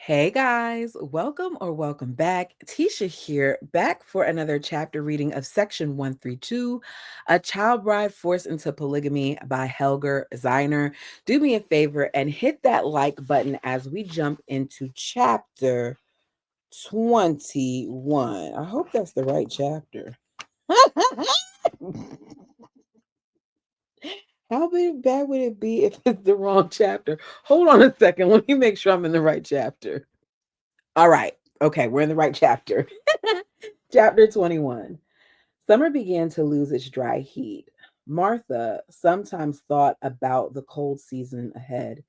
Hey guys, welcome or welcome back. Tisha here, back for another chapter reading of section 132, A Child Bride Forced into Polygamy by Helger Zeiner. Do me a favor and hit that like button as we jump into chapter 21. I hope that's the right chapter. How bad would it be if it's the wrong chapter? Hold on a second. Let me make sure I'm in the right chapter. All right. Okay, we're in the right chapter. Chapter 21. Summer began to lose its dry heat. Martha sometimes thought about the cold season ahead.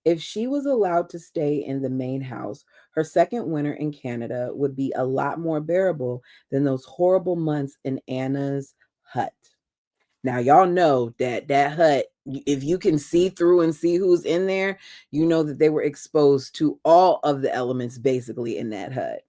If she was allowed to stay in the main house, her second winter in Canada would be a lot more bearable than those horrible months in Anna's hut. Now, y'all know that hut, if you can see through and see who's in there, you know that they were exposed to all of the elements basically in that hut.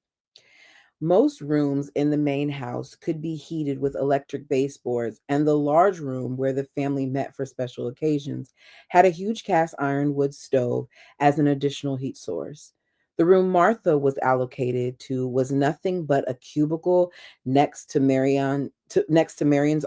Most rooms in the main house could be heated with electric baseboards, and the large room where the family met for special occasions had a huge cast iron wood stove as an additional heat source. The room Martha was allocated to was nothing but a cubicle next to Marion's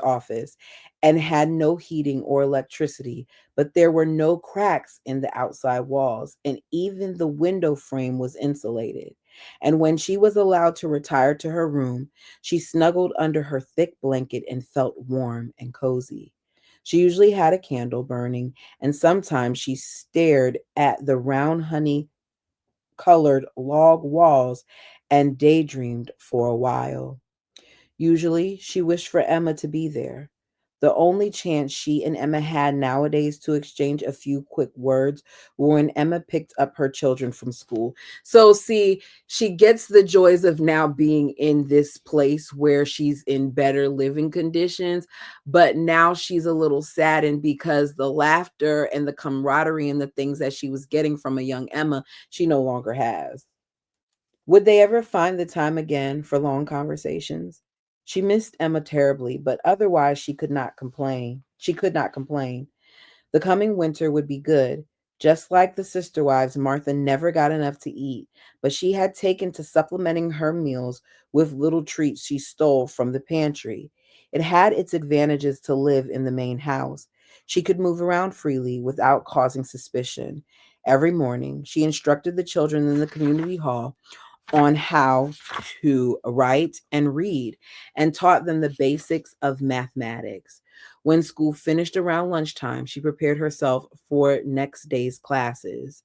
office and had no heating or electricity, but there were no cracks in the outside walls, and even the window frame was insulated. And when she was allowed to retire to her room, she snuggled under her thick blanket and felt warm and cozy. She usually had a candle burning, and sometimes she stared at the round honey colored log walls and daydreamed for a while. Usually, she wished for Emma to be there. The only chance she and Emma had nowadays to exchange a few quick words were when Emma picked up her children from school. So, see, she gets the joys of now being in this place where she's in better living conditions, but now she's a little saddened because the laughter and the camaraderie and the things that she was getting from a young Emma, she no longer has. Would they ever find the time again for long conversations? She missed Emma terribly, but otherwise she could not complain. She could not complain. The coming winter would be good. Just like the sister wives, Martha never got enough to eat, but she had taken to supplementing her meals with little treats she stole from the pantry. It had its advantages to live in the main house. She could move around freely without causing suspicion. Every morning, she instructed the children in the community hall on how to write and read and taught them the basics of mathematics. When school finished around lunchtime, she prepared herself for next day's classes.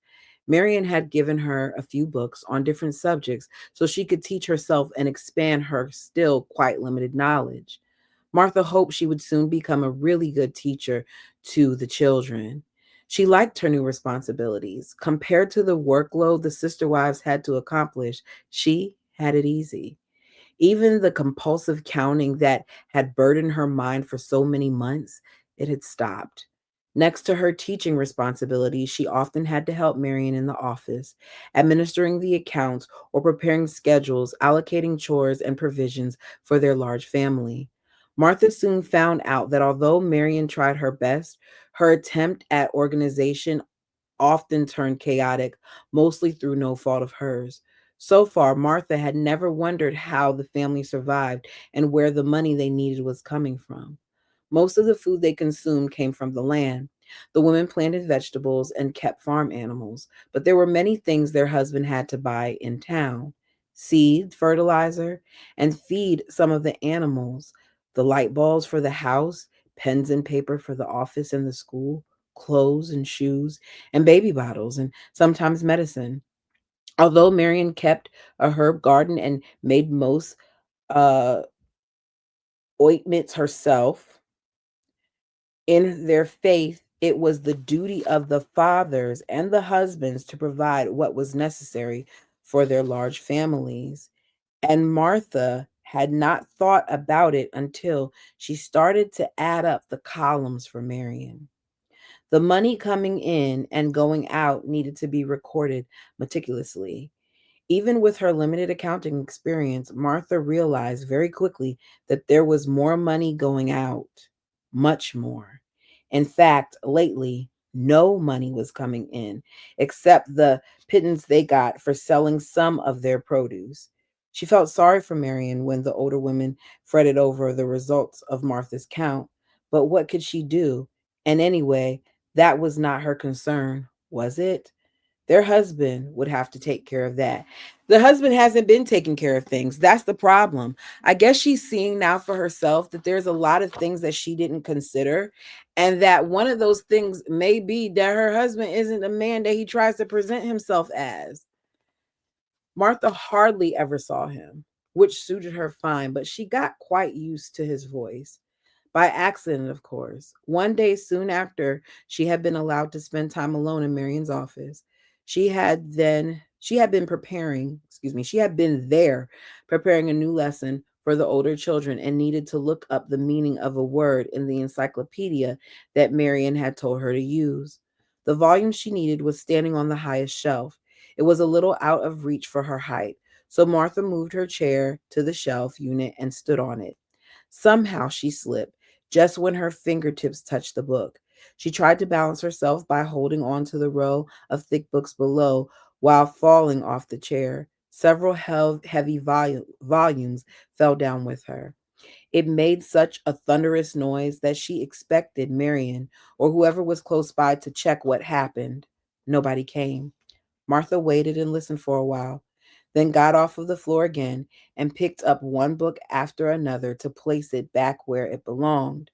Marian had given her a few books on different subjects so she could teach herself and expand her still quite limited knowledge. Martha hoped she would soon become a really good teacher to the children. She liked her new responsibilities. Compared to the workload the sister wives had to accomplish, she had it easy. Even the compulsive counting that had burdened her mind for so many months, it had stopped. Next to her teaching responsibilities, she often had to help Marion in the office, administering the accounts or preparing schedules, allocating chores and provisions for their large family. Martha soon found out that although Marion tried her best, her attempt at organization often turned chaotic, mostly through no fault of hers. So far, Martha had never wondered how the family survived and where the money they needed was coming from. Most of the food they consumed came from the land. The women planted vegetables and kept farm animals, but there were many things their husband had to buy in town: seed, fertilizer, and feed some of the animals, the light bulbs for the house, pens and paper for the office and the school, clothes and shoes, and baby bottles, and sometimes medicine. Although Marion kept a herb garden and made most uh, ointments herself, in their faith, it was the duty of the fathers and the husbands to provide what was necessary for their large families. And Martha had not thought about it until she started to add up the columns for Marion. The money coming in and going out needed to be recorded meticulously. Even with her limited accounting experience, Martha realized very quickly that there was more money going out, much more. In fact, lately, No money was coming in except the pittance they got for selling some of their produce. She felt sorry for Marion when the older women fretted over the results of Martha's count, but what could she do? And anyway, that was not her concern, was it? Their husband would have to take care of that. The husband hasn't been taking care of things. That's the problem. I guess she's seeing now for herself that there's a lot of things that she didn't consider. And that one of those things may be that her husband isn't the man that he tries to present himself as. Martha hardly ever saw him, which suited her fine, but she got quite used to his voice. By accident, of course. One day soon after she had been allowed to spend time alone in Marion's office, she had been preparing, she had been there preparing a new lesson for the older children and needed to look up the meaning of a word in the encyclopedia that Marion had told her to use. The volume she needed was standing on the highest shelf. It was a little out of reach for her height, so Martha moved her chair to the shelf unit and stood on it. Somehow she slipped just when her fingertips touched the book. She tried to balance herself by holding on to the row of thick books below while falling off the chair. Several heavy volumes fell down with her. It made such a thunderous noise that she expected Marion or whoever was close by to check what happened. Nobody came. Martha waited and listened for a while, then got off of the floor again and picked up one book after another to place it back where it belonged.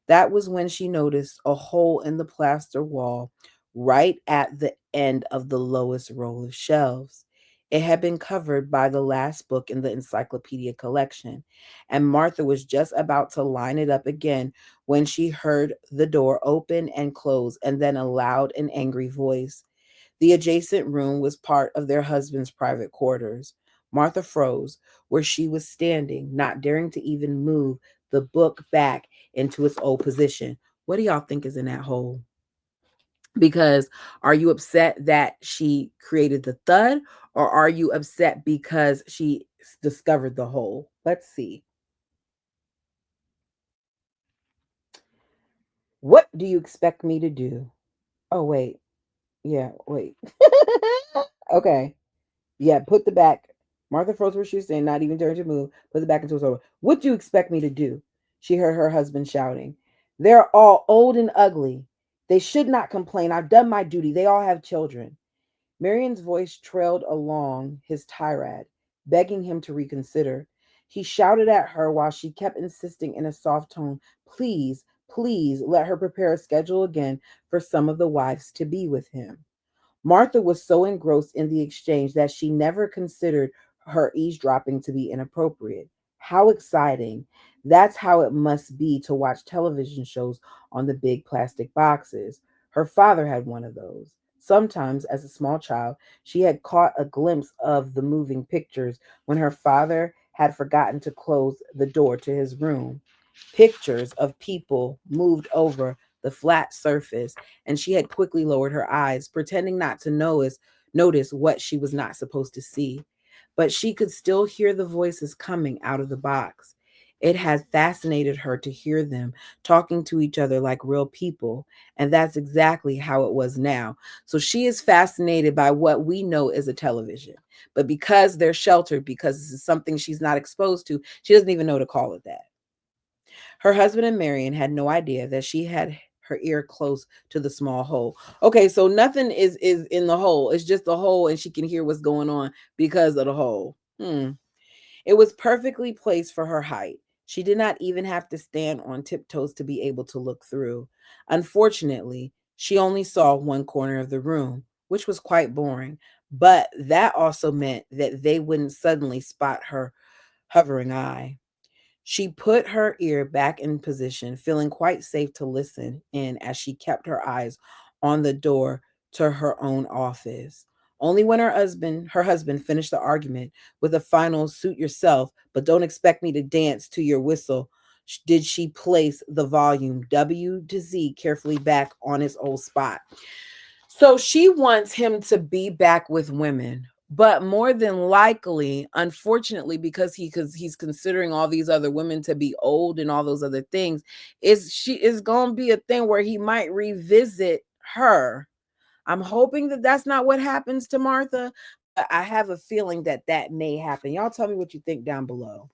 That was when she noticed a hole in the plaster wall right at the end of the lowest row of shelves. It had been covered by the last book in the encyclopedia collection, and Martha was just about to line it up again when she heard the door open and close, and then a loud and angry voice. The adjacent room was part of their husband's private quarters. Martha froze where she was standing, not daring to even move the book back into its old position. What do y'all think is in that hole? Because are you upset that she created the thud, or are you upset because she discovered the hole? Let's see. What do you expect me to do? Oh, wait. Yeah, wait. Okay. Yeah, put the back. Martha froze where she was standing, not even daring to move. Put the back into his over. What do you expect me to do? She heard her husband shouting. They're all old and ugly. They should not complain. I've done my duty. They all have children. Marion's voice trailed along his tirade, begging him to reconsider. He shouted at her while she kept insisting in a soft tone, please, please let her prepare a schedule again for some of the wives to be with him. Martha was so engrossed in the exchange that she never considered her eavesdropping to be inappropriate. How exciting! That's how it must be to watch television shows on the big plastic boxes. Her father had one of those. Sometimes, as a small child, she had caught a glimpse of the moving pictures when her father had forgotten to close the door to his room. Pictures of people moved over the flat surface, and she had quickly lowered her eyes, pretending not to notice what she was not supposed to see. But she could still hear the voices coming out of the box. It had fascinated her to hear them talking to each other like real people, and that's exactly how it was now. So she is fascinated by what we know as a television. But because they're sheltered, because this is something she's not exposed to, she doesn't even know to call it that. Her husband and Marion had no idea that she had her ear close to the small hole. Okay, so nothing is in the hole. It's just the hole, and she can hear what's going on because of the hole. It was perfectly placed for her height. She did not even have to stand on tiptoes to be able to look through. Unfortunately, she only saw one corner of the room, which was quite boring, but that also meant that they wouldn't suddenly spot her hovering eye. She put her ear back in position, feeling quite safe to listen in as she kept her eyes on the door to her own office. Only when her husband finished the argument with a final suit yourself, but don't expect me to dance to your whistle, did she place the volume W to Z carefully back on its old spot. So she wants him to be back with women, but more than likely, unfortunately, because he's considering all these other women to be old and all those other things, is going to be a thing where he might revisit her. I'm hoping that that's not what happens to Martha, but I have a feeling that that may happen. Y'all tell me what you think down below.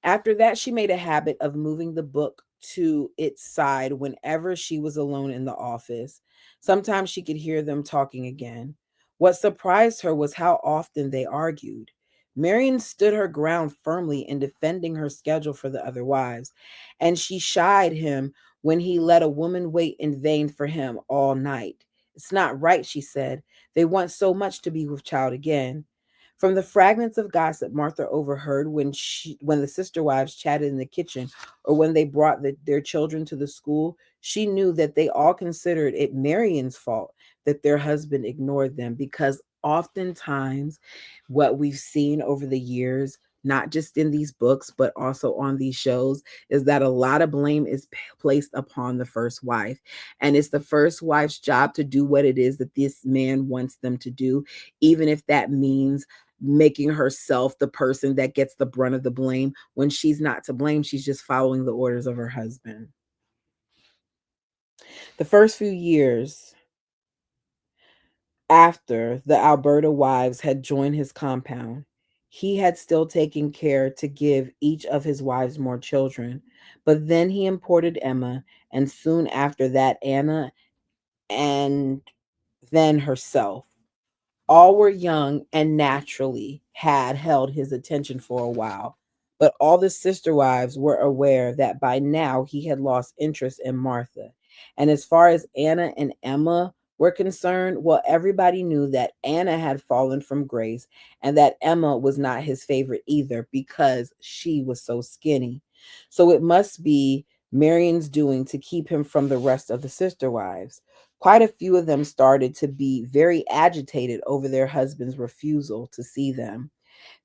After that, she made a habit of moving the book to its side whenever she was alone in the office. Sometimes she could hear them talking again. What surprised her was how often they argued. Marion stood her ground firmly in defending her schedule for the other wives, and she shied him when he let a woman wait in vain for him all night. It's not right, she said. They want so much to be with child again. From the fragments of gossip Martha overheard when the sister wives chatted in the kitchen or when they brought their children to the school, she knew that they all considered it Marion's fault that their husband ignored them, because oftentimes what we've seen over the years, not just in these books but also on these shows, is that a lot of blame is placed upon the first wife, and it's the first wife's job to do what it is that this man wants them to do, even if that means making herself the person that gets the brunt of the blame when she's not to blame. She's just following the orders of her husband. The first few years after the Alberta wives had joined his compound, he had still taken care to give each of his wives more children. But then he imported Emma, and soon after that, Anna, and then herself. All were young and naturally had held his attention for a while, but all the sister wives were aware that by now he had lost interest in Martha. And as far as Anna and Emma were concerned, well, everybody knew that Anna had fallen from grace and that Emma was not his favorite either because she was so skinny. So it must be Marion's doing to keep him from the rest of the sister wives. Quite a few of them started to be very agitated over their husband's refusal to see them.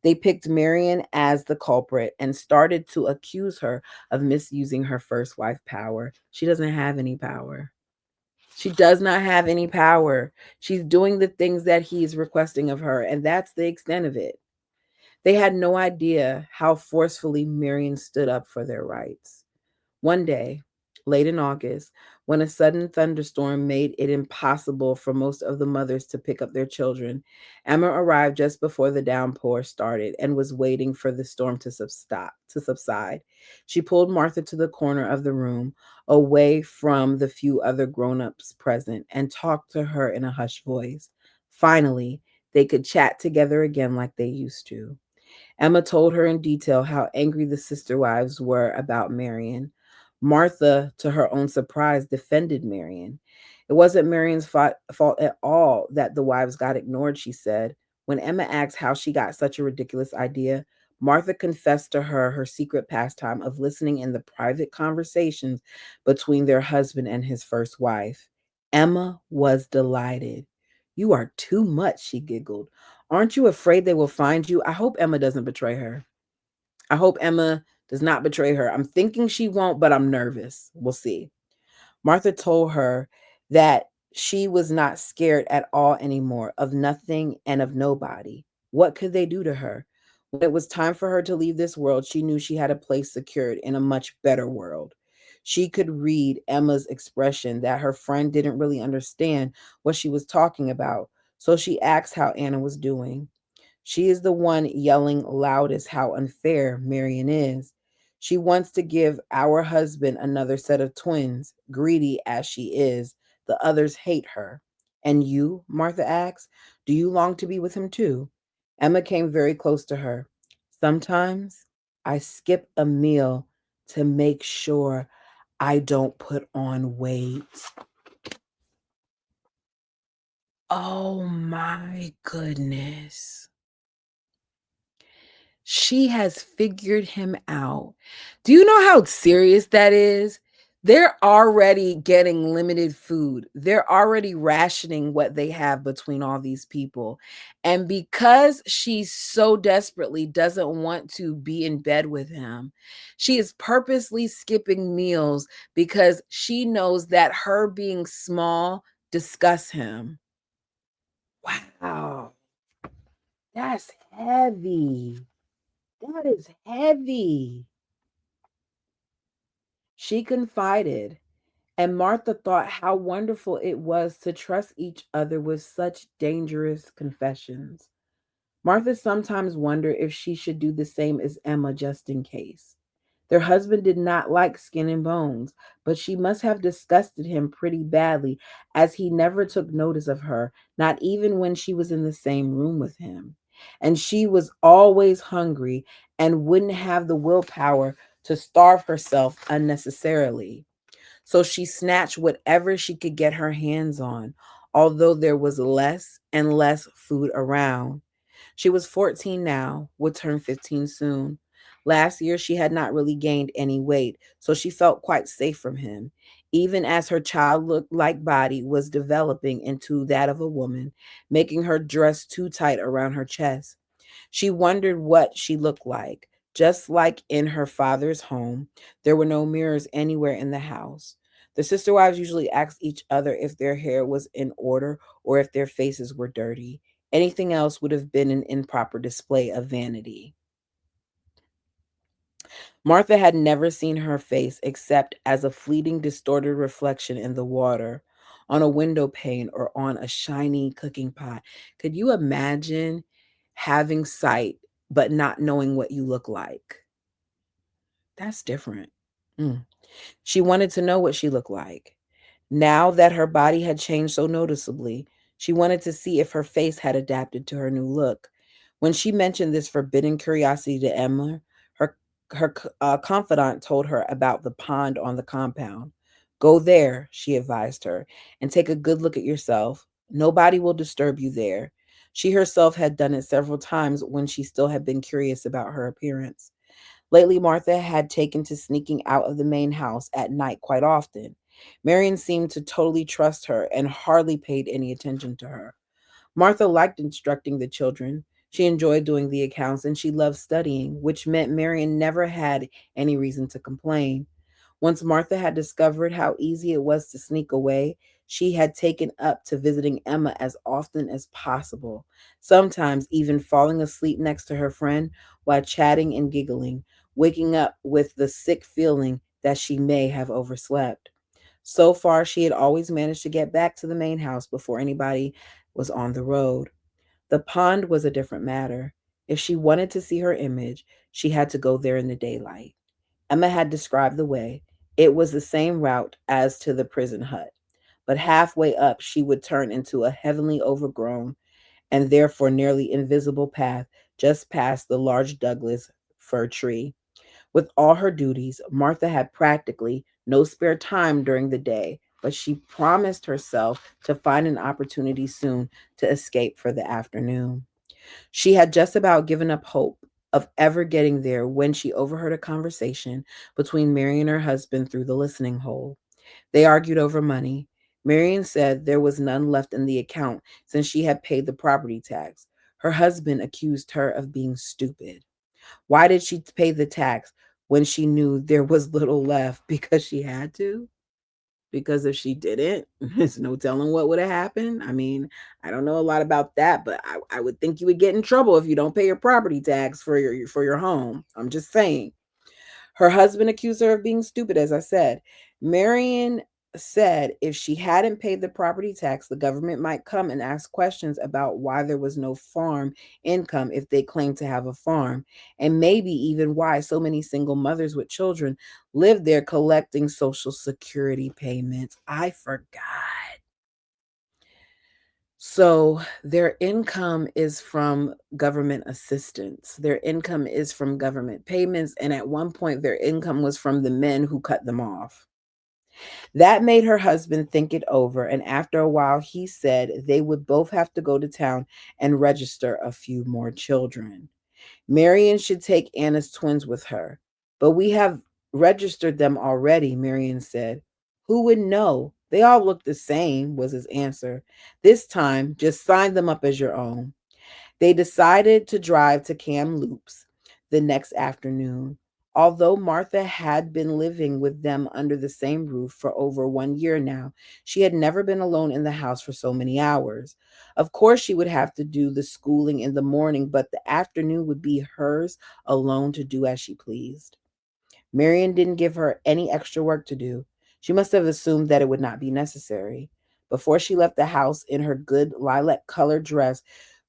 They picked Marion as the culprit and started to accuse her of misusing her first wife power. She doesn't have any power. She does not have any power. She's doing the things that he's requesting of her, and that's the extent of it. They had no idea how forcefully Marion stood up for their rights. One day, late in August, when a sudden thunderstorm made it impossible for most of the mothers to pick up their children, Emma arrived just before the downpour started and was waiting for the storm to subside. She pulled Martha to the corner of the room, away from the few other grown-ups present, and talked to her in a hushed voice. Finally, they could chat together again like they used to. Emma told her in detail how angry the sister wives were about Marion. Martha, to her own surprise, defended Marion. It wasn't Marion's fault at all that the wives got ignored, she said. When Emma asked how she got such a ridiculous idea, Martha confessed to her secret pastime of listening in the private conversations between their husband and his first wife. Emma was delighted. "You are too much," she giggled. "Aren't you afraid they will find you?" I hope Emma doesn't betray her. I hope Emma does not betray her. I'm thinking she won't, but I'm nervous. We'll see. Martha told her that she was not scared at all anymore of nothing and of nobody. What could they do to her? When it was time for her to leave this world, she knew she had a place secured in a much better world. She could read Emma's expression that her friend didn't really understand what she was talking about, so she asked how Anna was doing. She is the one yelling loudest how unfair Marion is. She wants to give our husband another set of twins, greedy as she is. The others hate her. And you, Martha asked, do you long to be with him too? Emma came very close to her. Sometimes I skip a meal to make sure I don't put on weight. Oh my goodness. She has figured him out. Do you know how serious that is? They're already getting limited food. They're already rationing what they have between all these people. And because she so desperately doesn't want to be in bed with him, she is purposely skipping meals because she knows that her being small disgusts him. Wow, that's heavy. That is heavy. She confided. And Martha thought how wonderful it was to trust each other with such dangerous confessions. Martha sometimes wondered if she should do the same as Emma just in case. Their husband did not like skin and bones, but she must have disgusted him pretty badly, as he never took notice of her, not even when she was in the same room with him. And she was always hungry and wouldn't have the willpower to starve herself unnecessarily. So she snatched whatever she could get her hands on, although there was less and less food around. She was 14 now, would turn 15 soon. Last year, she had not really gained any weight, so she felt quite safe from him, even as her childlike body was developing into that of a woman, making her dress too tight around her chest. She wondered what she looked like. Just like in her father's home, there were no mirrors anywhere in the house. The sister wives usually asked each other if their hair was in order or if their faces were dirty. Anything else would have been an improper display of vanity. Martha had never seen her face except as a fleeting, distorted reflection in the water, on a window pane, or on a shiny cooking pot. Could you imagine having sight but not knowing what you look like? That's different. Mm. She wanted to know what she looked like. Now that her body had changed so noticeably, she wanted to see if her face had adapted to her new look. When she mentioned this forbidden curiosity to Emma, her confidant told her about the pond on the compound. Go there, she advised her, and take a good look at yourself. Nobody will disturb you there. She herself had done it several times when she still had been curious about her appearance. Lately, Martha had taken to sneaking out of the main house at night quite often. Marion seemed to totally trust her and hardly paid any attention to her. Martha liked instructing the children. She enjoyed doing the accounts and she loved studying, which meant Marion never had any reason to complain. Once Martha had discovered how easy it was to sneak away, she had taken up to visiting Emma as often as possible, sometimes even falling asleep next to her friend while chatting and giggling, waking up with the sick feeling that she may have overslept. So far, she had always managed to get back to the main house before anybody was on the road. The pond was a different matter. If she wanted to see her image, she had to go there in the daylight. Emma had described the way. It was the same route as to the prison hut, but halfway up she would turn into a heavily overgrown and therefore nearly invisible path just past the large Douglas fir tree. With all her duties, Martha had practically no spare time during the day, but she promised herself to find an opportunity soon to escape for the afternoon. She had just about given up hope of ever getting there when she overheard a conversation between Mary and her husband through the listening hole. They argued over money. Marion said there was none left in the account since she had paid the property tax. Her husband accused her of being stupid. Why did she pay the tax when she knew there was little left? Because she had to? Because if she didn't, there's no telling what would have happened. I mean, I don't know a lot about that, but I would think you would get in trouble if you don't pay your property tax for your home. I'm just saying. Her husband accused her of being stupid, as I said. Marion said if she hadn't paid the property tax, the government might come and ask questions about why there was no farm income if they claimed to have a farm, and maybe even why so many single mothers with children lived there collecting Social Security payments. I forgot. So their income is from government assistance. Their income is from government payments. And at one point, their income was from the men who cut them off. That made her husband think it over. And after a while, he said they would both have to go to town and register a few more children. Marion should take Anna's twins with her. But we have registered them already, Marion said. Who would know? They all look the same, was his answer. This time, just sign them up as your own. They decided to drive to Kamloops the next afternoon. Although Martha had been living with them under the same roof for over 1 year now, she had never been alone in the house for so many hours. Of course, she would have to do the schooling in the morning, but the afternoon would be hers alone to do as she pleased. Marion didn't give her any extra work to do. She must have assumed that it would not be necessary. Before she left the house in her good lilac colored dress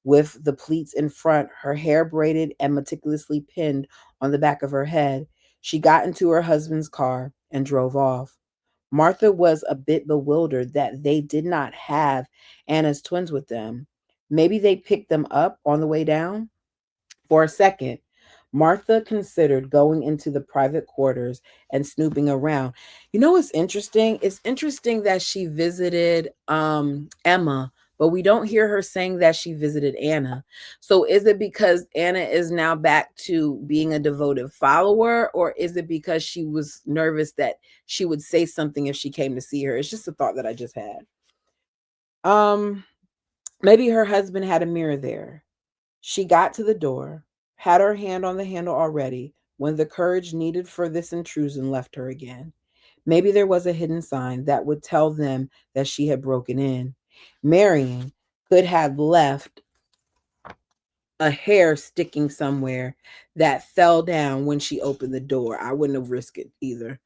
with the pleats in front, her hair braided and meticulously pinned on the back of her head, she got into her husband's car and drove off. Martha was a bit bewildered that they did not have Anna's twins with them. Maybe they picked them up on the way down? For a second, Martha considered going into the private quarters and snooping around. You know what's interesting? It's interesting that she visited Emma, but we don't hear her saying that she visited Anna. So is it because Anna is now back to being a devoted follower, or is it because she was nervous that she would say something if she came to see her? It's just a thought that I just had. Um Maybe her husband had a mirror there. She got to the door, had her hand on the handle already, when the courage needed for this intrusion left her again. Maybe there was a hidden sign that would tell them that she had broken in. Marion could have left a hair sticking somewhere that fell down when she opened the door. I wouldn't have risked it either.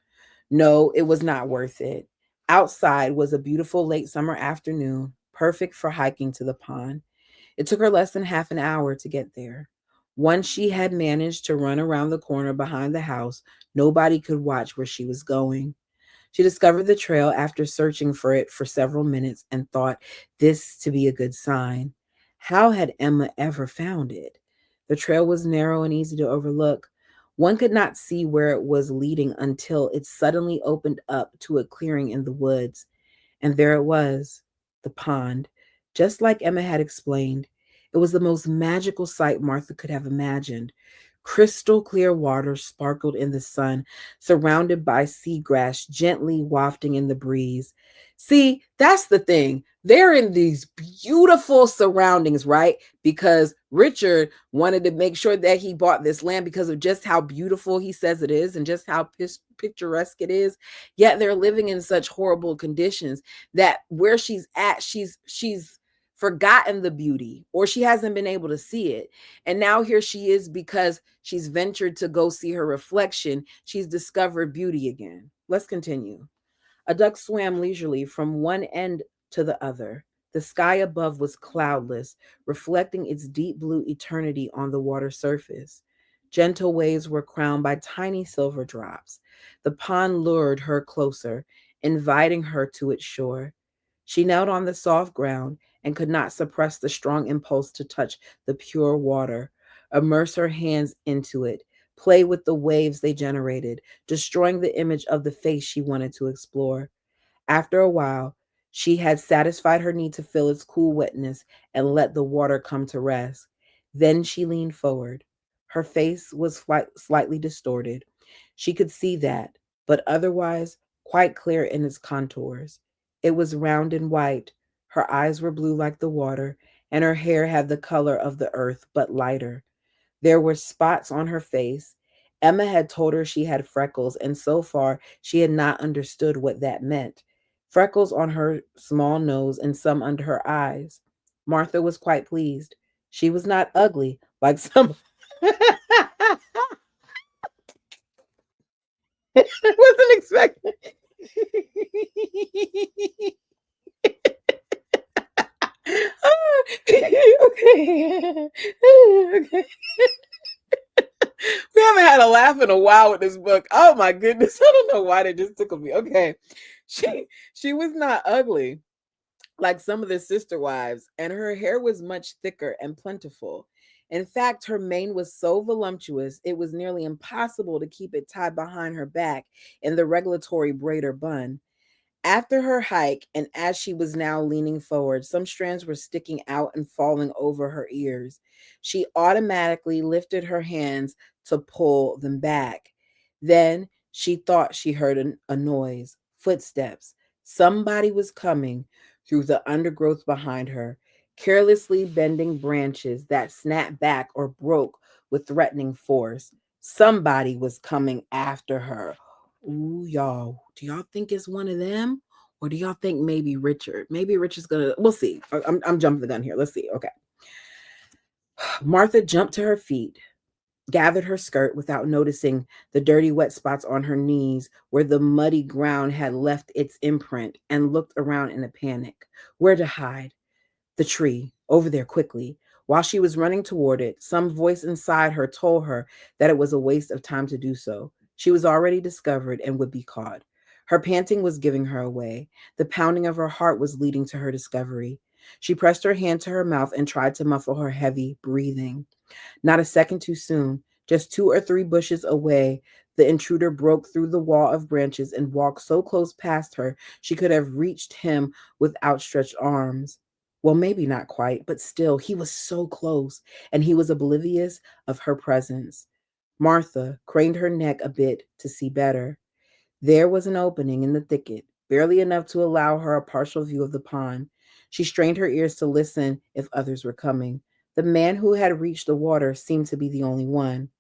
No, it was not worth it. Outside was a beautiful late summer afternoon, perfect for hiking to the pond. It took her less than half an hour to get there. Once she had managed to run around the corner behind the house, nobody could watch where she was going. She discovered the trail after searching for it for several minutes and thought this to be a good sign. How had Emma ever found it? The trail was narrow and easy to overlook. One could not see where it was leading until it suddenly opened up to a clearing in the woods. And there it was, the pond, just like Emma had explained. It was the most magical sight Martha could have imagined. Crystal clear water sparkled in the sun, surrounded by seagrass gently wafting in the breeze. See, that's the thing. They're in these beautiful surroundings, right? Because Richard wanted to make sure that he bought this land because of just how beautiful he says it is and just how picturesque it is. Yet they're living in such horrible conditions that where she's at, she's forgotten the beauty or she hasn't been able to see it. And now here she is because she's ventured to go see her reflection. She's discovered beauty again. Let's continue. A duck swam leisurely from one end to the other. The sky above was cloudless, reflecting its deep blue eternity on the water surface. Gentle waves were crowned by tiny silver drops. The pond lured her closer, inviting her to its shore. She knelt on the soft ground and could not suppress the strong impulse to touch the pure water, immerse her hands into it, play with the waves they generated, destroying the image of the face she wanted to explore. After a while, she had satisfied her need to feel its cool wetness and let the water come to rest. Then she leaned forward. Her face was slightly distorted. She could see that, but otherwise quite clear in its contours. It was round and white. Her eyes were blue like the water, and her hair had the color of the earth, but lighter. There were spots on her face. Emma had told her she had freckles, and so far she had not understood what that meant. Freckles on her small nose and some under her eyes. Martha was quite pleased. She was not ugly like some. I wasn't expecting. Okay. Okay. We haven't had a laugh in a while with this book. Oh my goodness. I don't know why they just tickled me. Okay. She was not ugly like some of the sister wives, and her hair was much thicker and plentiful. In fact, her mane was so voluptuous it was nearly impossible to keep it tied behind her back in the regulatory braid or bun. After her hike, and as she was now leaning forward, some strands were sticking out and falling over her ears. She automatically lifted her hands to pull them back. Then she thought she heard a noise, footsteps. Somebody was coming through the undergrowth behind her, carelessly bending branches that snapped back or broke with threatening force. Somebody was coming after her. Ooh, y'all. Do y'all think it's one of them? Or do y'all think maybe Richard? Maybe Richard's gonna, we'll see. I'm jumping the gun here. Let's see. Okay. Martha jumped to her feet. gathered her skirt without noticing the dirty wet spots on her knees where the muddy ground had left its imprint, and looked around in a panic. Where to hide? The tree, over there quickly. While she was running toward it, some voice inside her told her that it was a waste of time to do so. She was already discovered and would be caught. Her panting was giving her away. The pounding of her heart was leading to her discovery. She pressed her hand to her mouth and tried to muffle her heavy breathing. Not a second too soon, just 2 or 3 bushes away, the intruder broke through the wall of branches and walked so close past her she could have reached him with outstretched arms. Well, maybe not quite, but still, he was so close, and he was oblivious of her presence. Martha craned her neck a bit to see better. There was an opening in the thicket, barely enough to allow her a partial view of the pond. She strained her ears to listen if others were coming. The man who had reached the water seemed to be the only one.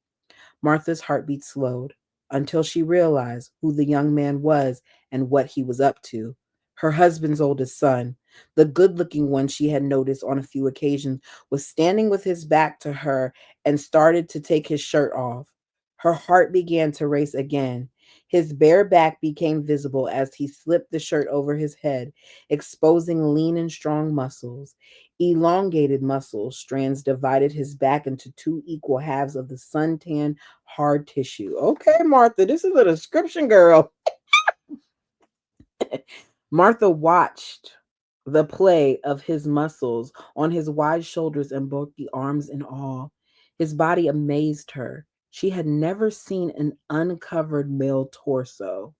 Martha's heartbeat slowed until she realized who the young man was and what he was up to. Her husband's oldest son, the good looking one she had noticed on a few occasions, was standing with his back to her and started to take his shirt off. Her heart began to race again. His bare back became visible as he slipped the shirt over his head, exposing lean and strong muscles. Elongated muscle strands divided his back into 2 equal halves of the suntan hard tissue. Okay, Martha, this is a description, girl. Martha watched the play of his muscles on his wide shoulders and bulky arms in awe. His body amazed her. She had never seen an uncovered male torso.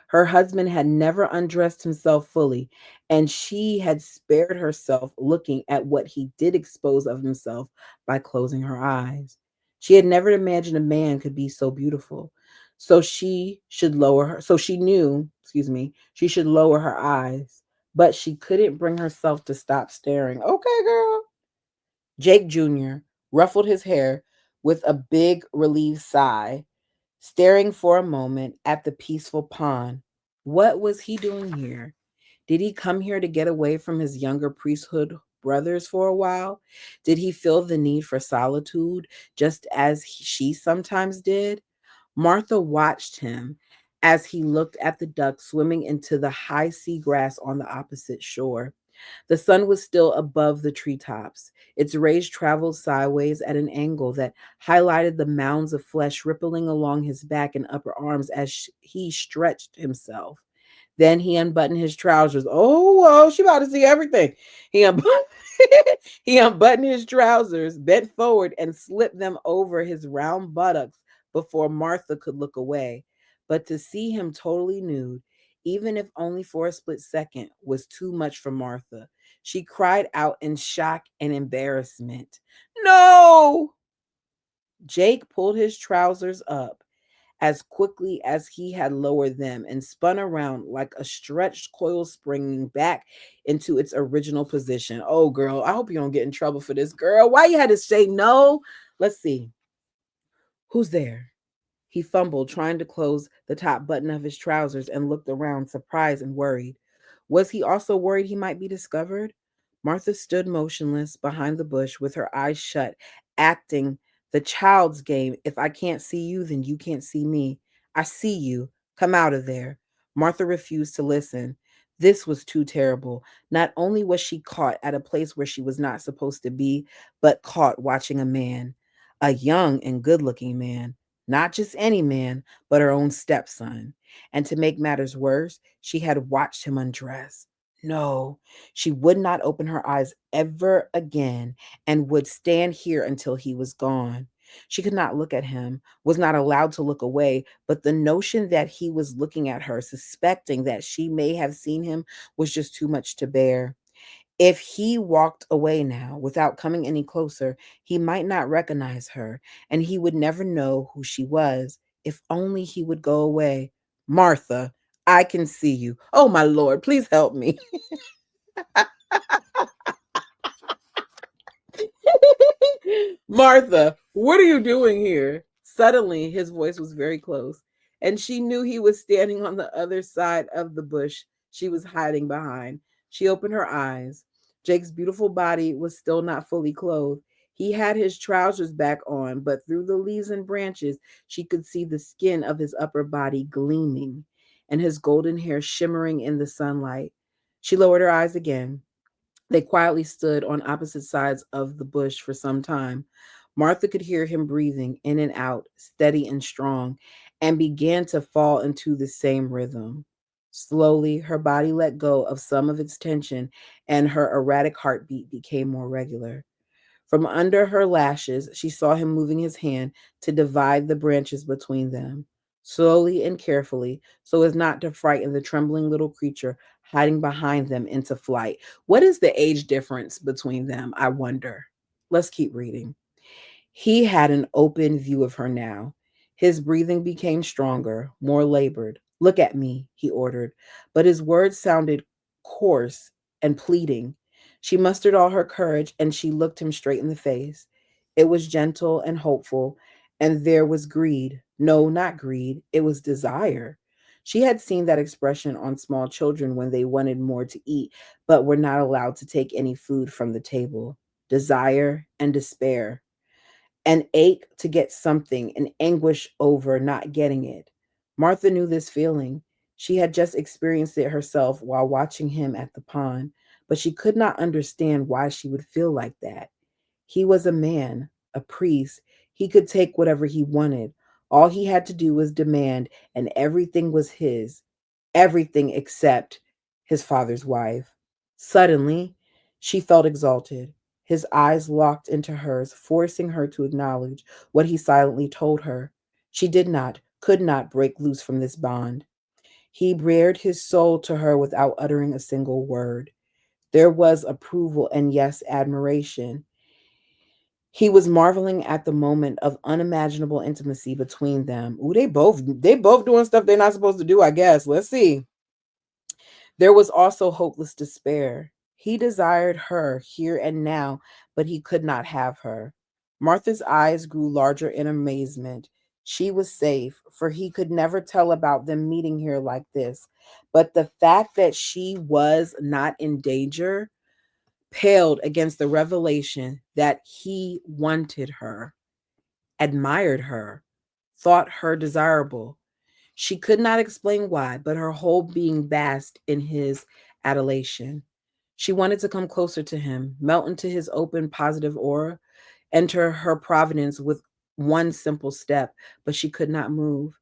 Her husband had never undressed himself fully, and she had spared herself looking at what he did expose of himself by closing her eyes. She had never imagined a man could be so beautiful. So she knew, excuse me, she should lower her eyes, but she couldn't bring herself to stop staring. Okay, girl. Jake Jr. ruffled his hair with a big relieved sigh, staring for a moment at the peaceful pond. What was he doing here? Did he come here to get away from his younger priesthood brothers for a while? Did he feel the need for solitude just as she sometimes did? Martha watched him as he looked at the ducks swimming into the high sea grass on the opposite shore. The sun was still above the treetops. Its rays traveled sideways at an angle that highlighted the mounds of flesh rippling along his back and upper arms as he stretched himself. Then he unbuttoned his trousers. Oh, well, she about to see everything. He, un- he unbuttoned his trousers, bent forward, and slipped them over his round buttocks before Martha could look away. But to see him totally nude, even if only for a split second, was too much for Martha. She cried out in shock and embarrassment. No! Jake pulled his trousers up as quickly as he had lowered them and spun around like a stretched coil springing back into its original position. Oh, girl, I hope you don't get in trouble for this, girl. Why you had to say no? Let's see. Who's there? He fumbled, trying to close the top button of his trousers, and looked around, surprised and worried. Was he also worried he might be discovered? Martha stood motionless behind the bush with her eyes shut, acting the child's game. If I can't see you, then you can't see me. I see you. Come out of there. Martha refused to listen. This was too terrible. Not only was she caught at a place where she was not supposed to be, but caught watching a man, a young and good looking man. Not just any man, but her own stepson. And to make matters worse, she had watched him undress. No, she would not open her eyes ever again and would stand here until he was gone. She could not look at him, was not allowed to look away, but the notion that he was looking at her, suspecting that she may have seen him, was just too much to bear. If he walked away now without coming any closer, he might not recognize her, and he would never know who she was. If only he would go away. Martha, I can see you. Oh, my Lord, please help me. Martha, what are you doing here? Suddenly, his voice was very close, and she knew he was standing on the other side of the bush she was hiding behind. She opened her eyes. Jake's beautiful body was still not fully clothed. He had his trousers back on, but through the leaves and branches, she could see the skin of his upper body gleaming and his golden hair shimmering in the sunlight. She lowered her eyes again. They quietly stood on opposite sides of the bush for some time. Martha could hear him breathing in and out, steady and strong, and began to fall into the same rhythm. Slowly, her body let go of some of its tension, and her erratic heartbeat became more regular. From under her lashes, she saw him moving his hand to divide the branches between them, slowly and carefully, so as not to frighten the trembling little creature hiding behind them into flight. What is the age difference between them, I wonder? Let's keep reading. He had an open view of her now. His breathing became stronger, more labored. Look at me, he ordered, but his words sounded coarse and pleading. She mustered all her courage and she looked him straight in the face. It was gentle and hopeful, and there was greed. No, not greed, it was desire. She had seen that expression on small children when they wanted more to eat, but were not allowed to take any food from the table. Desire and despair, an ache to get something, an anguish over not getting it. Martha knew this feeling. She had just experienced it herself while watching him at the pond, but she could not understand why she would feel like that. He was a man, a priest. He could take whatever he wanted. All he had to do was demand, and everything was his. Everything except his father's wife. Suddenly, she felt exalted. His eyes locked into hers, forcing her to acknowledge what he silently told her. She did not, could not break loose from this bond. He bared his soul to her without uttering a single word. There was approval and, yes, admiration. He was marveling at the moment of unimaginable intimacy between them. Ooh, they both doing stuff they're not supposed to do, I guess. Let's see. There was also hopeless despair. He desired her here and now, but he could not have her. Martha's eyes grew larger in amazement. She was safe, for he could never tell about them meeting here like this. But the fact that she was not in danger paled against the revelation that he wanted her, admired her, thought her desirable. She could not explain why, but her whole being basked in his adulation. She wanted to come closer to him, melt into his open, positive aura, enter her providence with one simple step, but she could not move.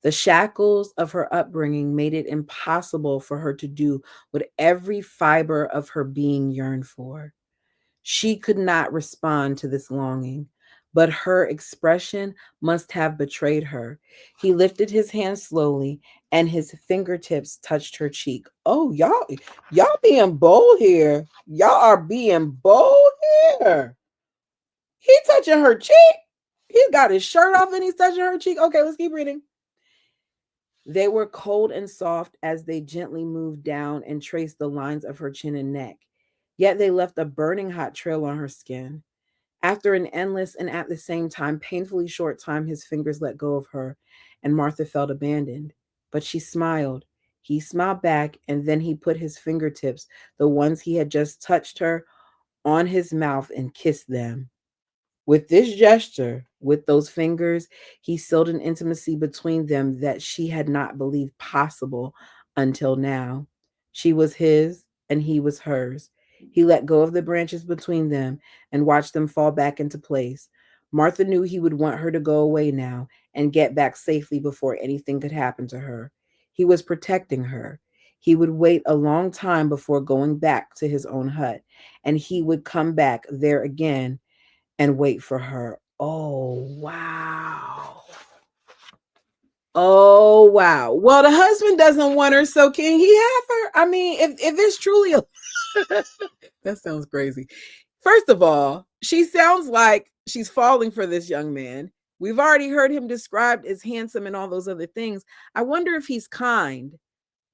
The shackles of her upbringing made it impossible for her to do what every fiber of her being yearned for. She could not respond to this longing, but her expression must have betrayed her. He lifted his hand slowly and his fingertips touched her cheek. Oh, y'all being bold here. Y'all are being bold here. He touching her cheek. He's got his shirt off and he's touching her cheek. Okay, let's keep reading. They were cold and soft as they gently moved down and traced the lines of her chin and neck. Yet they left a burning hot trail on her skin. After an endless and at the same time painfully short time, his fingers let go of her, and Martha felt abandoned. But she smiled. He smiled back, and then he put his fingertips, the ones he had just touched her, on his mouth and kissed them. With this gesture, with those fingers, he sealed an intimacy between them that she had not believed possible until now. She was his, and he was hers. He let go of the branches between them and watched them fall back into place. Martha knew he would want her to go away now and get back safely before anything could happen to her. He was protecting her. He would wait a long time before going back to his own hut, and he would come back there again and wait for her. Oh, wow. Oh, wow. Well, the husband doesn't want her, so can he have her? I mean, if it's truly a that sounds crazy. First of all, she sounds like she's falling for this young man. We've already heard him described as handsome and all those other things. I wonder if he's kind.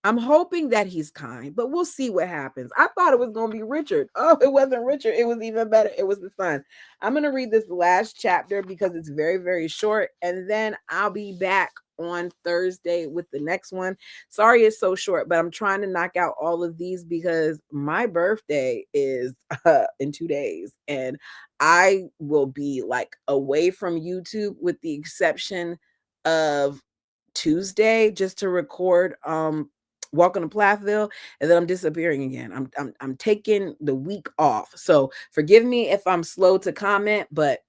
I'm hoping that he's kind, but we'll see what happens. I thought it was going to be Richard. Oh, it wasn't Richard. It was even better. It was the son. I'm going to read this last chapter because it's very, very short, and then I'll be back on Thursday with the next one. Sorry it's so short, but I'm trying to knock out all of these because my birthday is in 2 days, and I will be like away from YouTube with the exception of Tuesday just to record Welcome to Plathville, and then I'm disappearing again. I'm taking the week off. So forgive me if I'm slow to comment, but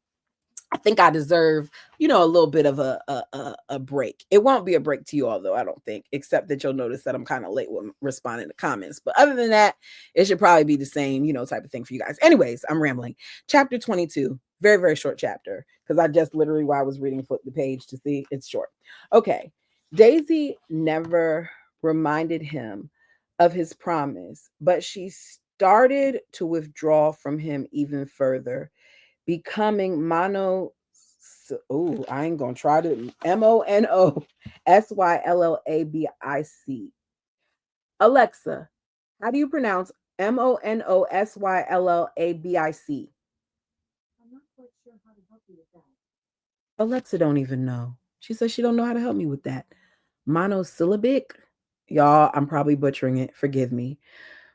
I think I deserve, a little bit of a break. It won't be a break to you all, though, I don't think, except that you'll notice that I'm kind of late with responding to comments. But other than that, it should probably be the same, type of thing for you guys. Anyways, I'm rambling. Chapter 22, very, very short chapter, because I just literally, while I was reading, flipped the page to see it's short. Okay. Daisy never reminded him of his promise, but she started to withdraw from him even further, becoming mono. Oh, I ain't gonna try to Monosyllabic. Alexa, how do you pronounce Monosyllabic? I'm not quite sure how to help you with that. Alexa don't even know. She says she don't know how to help me with that. Monosyllabic? Y'all, I'm probably butchering it. Forgive me.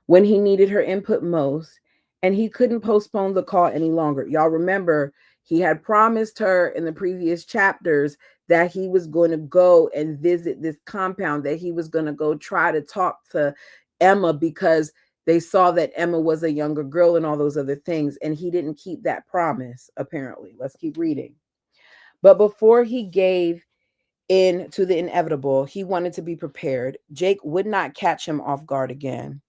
When he needed her input most, and he couldn't postpone the call any longer. Y'all remember he had promised her in the previous chapters that he was going to go and visit this compound, that he was going to go try to talk to Emma because they saw that Emma was a younger girl and all those other things. And he didn't keep that promise, apparently. Let's keep reading. But before he gave in to the inevitable, he wanted to be prepared. Jake would not catch him off guard again.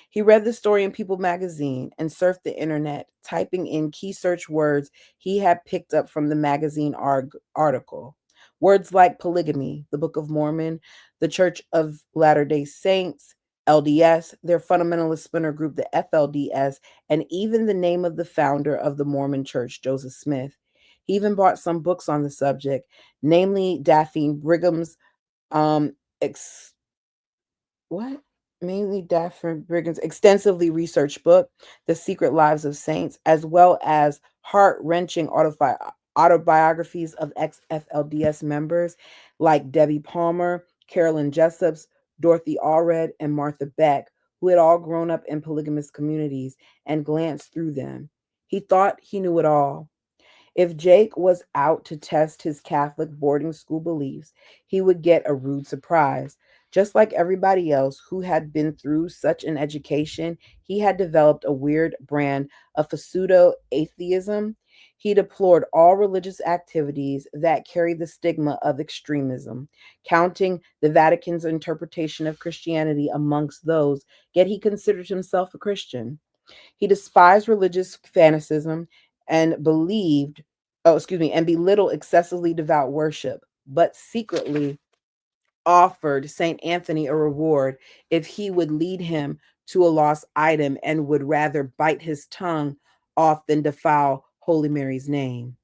He read the story in People magazine and surfed the internet, typing in key search words he had picked up from the magazine article. Words like polygamy, the Book of Mormon, the Church of Latter-day Saints, LDS, their fundamentalist splinter group, the FLDS, and even the name of the founder of the Mormon Church, Joseph Smith. He even bought some books on the subject, namely Daphne Brigham's um, ex- what? Mainly Daphne Brigham's extensively researched book, The Secret Lives of Saints, as well as heart-wrenching autobiographies of ex-FLDS members like Debbie Palmer, Carolyn Jessups, Dorothy Allred, and Martha Beck, who had all grown up in polygamous communities, and glanced through them. He thought he knew it all. If Jake was out to test his Catholic boarding school beliefs, he would get a rude surprise. Just like everybody else who had been through such an education, he had developed a weird brand of pseudo atheism. He deplored all religious activities that carry the stigma of extremism, counting the Vatican's interpretation of Christianity amongst those, yet he considered himself a Christian. He despised religious fanaticism and and belittled excessively devout worship, but secretly offered St. Anthony a reward if he would lead him to a lost item and would rather bite his tongue off than defile Holy Mary's name.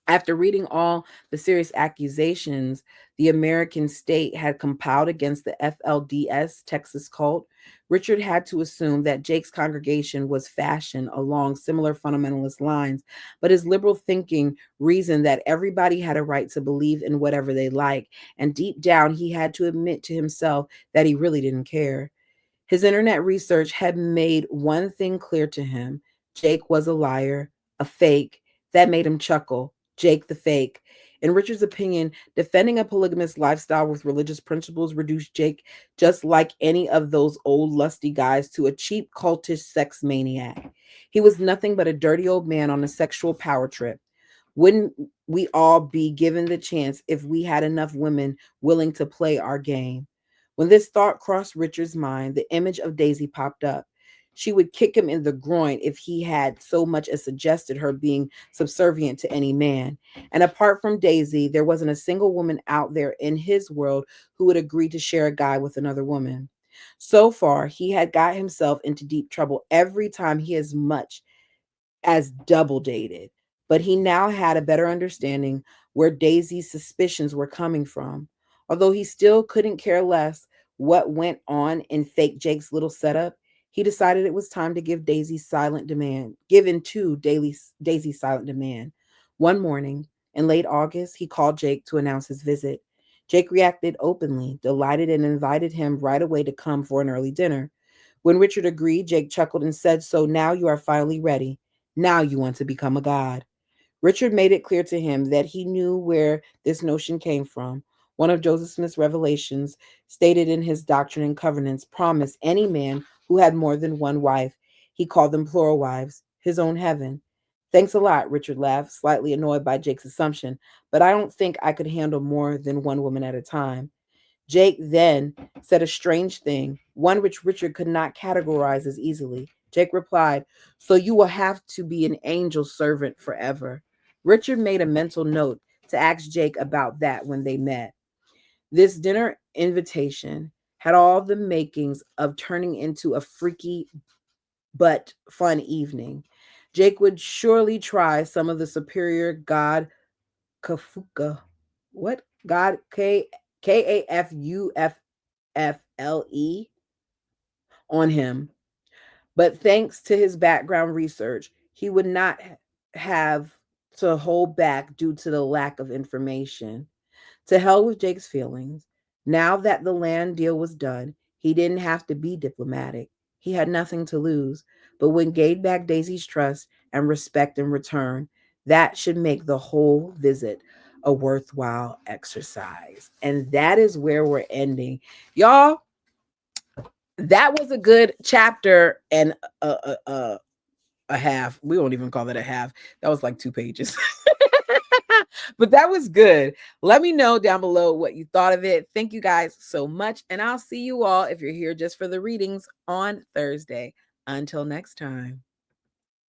After reading all the serious accusations the American state had compiled against the FLDS Texas cult, Richard had to assume that Jake's congregation was fashioned along similar fundamentalist lines, but his liberal thinking reasoned that everybody had a right to believe in whatever they like, and deep down he had to admit to himself that he really didn't care. His internet research had made one thing clear to him: Jake was a liar, a fake. That made him chuckle. Jake the fake. In Richard's opinion, defending a polygamous lifestyle with religious principles reduced Jake, just like any of those old lusty guys, to a cheap cultish sex maniac. He was nothing but a dirty old man on a sexual power trip. Wouldn't we all be given the chance if we had enough women willing to play our game? When this thought crossed Richard's mind, the image of Daisy popped up. She would kick him in the groin if he had so much as suggested her being subservient to any man. And apart from Daisy, there wasn't a single woman out there in his world who would agree to share a guy with another woman. So far, he had got himself into deep trouble every time he as much as double dated, but he now had a better understanding where Daisy's suspicions were coming from. Although he still couldn't care less what went on in fake Jake's little setup, he decided it was time to give in to Daisy's silent demand. One morning in late August, he called Jake to announce his visit. Jake reacted openly, delighted, and invited him right away to come for an early dinner. When Richard agreed, Jake chuckled and said, "So now you are finally ready. Now you want to become a god." Richard made it clear to him that he knew where this notion came from. One of Joseph Smith's revelations, stated in his Doctrine and Covenants, promised any man who had more than one wife, he called them plural wives, his own heaven. "Thanks a lot," Richard laughed, slightly annoyed by Jake's assumption, "but I don't think I could handle more than one woman at a time." Jake then said a strange thing, one which Richard could not categorize as easily. Jake replied, "So you will have to be an angel servant forever." Richard made a mental note to ask Jake about that when they met. This dinner invitation had all the makings of turning into a freaky but fun evening. Jake would surely try some of the superior God Kafuka. What? God Kafufle on him. But thanks to his background research, he would not have to hold back due to the lack of information. To hell with Jake's feelings. Now that the land deal was done, he didn't have to be diplomatic. He had nothing to lose, but would gain back Daisy's trust and respect in return. That should make the whole visit a worthwhile exercise. And that is where we're ending. Y'all, that was a good chapter and a half. We won't even call it a half. That was like 2 pages. But that was good. Let me know down below what you thought of it. Thank you guys so much. And I'll see you all, if you're here just for the readings, on Thursday. Until next time.